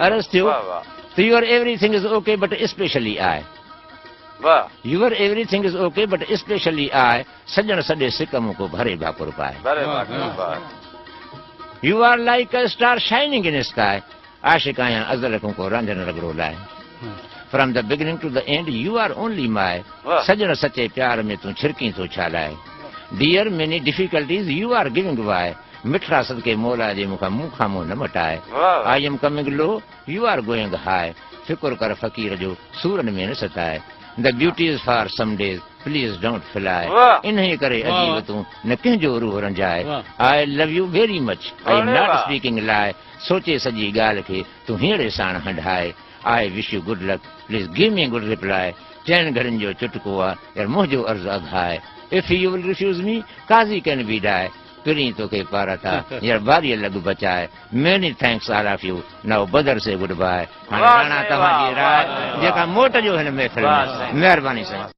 अरस थियो तो your everything is okay but specially I your everything is okay but specially I सजन सॼे सिक मुको भरे भाकुर पाए you are like a star shining in sky आशिक आहियां अज़ल को रांझण रगड़ो लाए from the beginning to the end you are only my सजन सचे प्यार में तू छिरकी तो छालाए dear many difficulties you are giving why मिठड़ा सदके मौला जे मुखा मुंह खां मुंह न मटाए I am coming low you are going high फिक्र कर फकीर जो सूरन में न सताए the beauty is for some days please don't fly इन्हीं करे अजीब तू न कंहिंजो रूह रंजाए I love you very much I am not speaking lie सोचे सॼी ॻाल्हि खे तूं हींअर साण हंढाए I wish you good luck please give me good reply चइनि घरनि जो चुटको आहे यार मुंहिंजो अर्ज़ अघाए if you will refuse me काज़ी कैन बी डाए तुरी तोखे पारा था यार बारीअ लॻ बचाए many thanks all of you now brother say good bye हाणे राणा तव्हांजी राय जेका मोट जो हिन महफ़िल में महिरबानी साईं।